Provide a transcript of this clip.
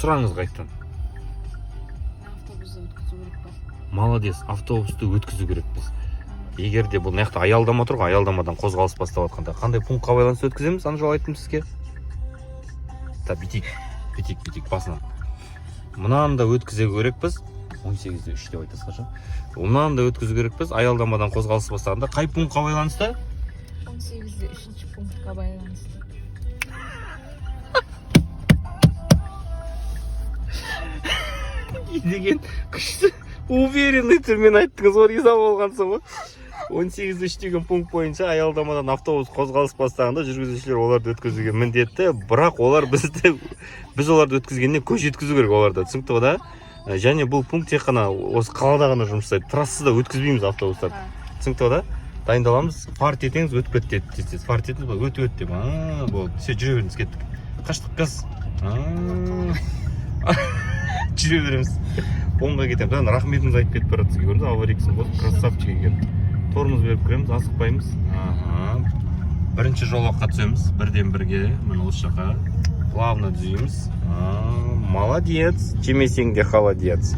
сұраңыз қайтадан. Автобусты өткізу керек па? Молодец, автобусты өткізу керекпіз. Егер де бұл маяқта аялдама тұр ғой, аялдамадан қозғалыс бастап жатқанда қандай пунктқа байланысты өткіземіз? Ана жол айттым сізге. Та битик басынан. Мынаны да өткізе керекпіз. 18-де 3 деп айтасыз қашан. Мынаны да өткізу керекпіз. Аялдамадан қозғалыс бастағанда қай пунктқа байланысты? 18-де 3-ші пунктқа байланысты. Деген күшті уверенный түрмен айттыңыз, ол риза болғансың ғой. 18-де 3 деген пункт бойынша аялдамадан автобус қозғалыс бастағанда жүргізушілер оларды өткізуге міндетті, бірақ олар біз оларды өткізгеннен көш жеткізу керек оларды, түсінікті ғой да? Және бұл пункт тек қана осы қалада ғана жұмыс жасайды. Трассада өткізбейміз автобустарды. Түсінікті ғой да? Дайындаламыз, фарт етеңіз, өтіп кетті десеңіз. Фарт етіңіз ба, өтіп деп. Болды, все, жүре беріңіз, кеттік. Қаштық газ. Жүре береміз. Оңға кетеміз. Рахметіміз айтып кетіп бара жатсыз, көрдіңіз, аварийкісін қосып, красавчик екен. Тормоз беріп кіреміз, асықпаймыз. Бірінші жолаққа түсеміз, бірден бірге, міне осы жаққа. Плавно түзейміз. Молодец, жемесең де холодец.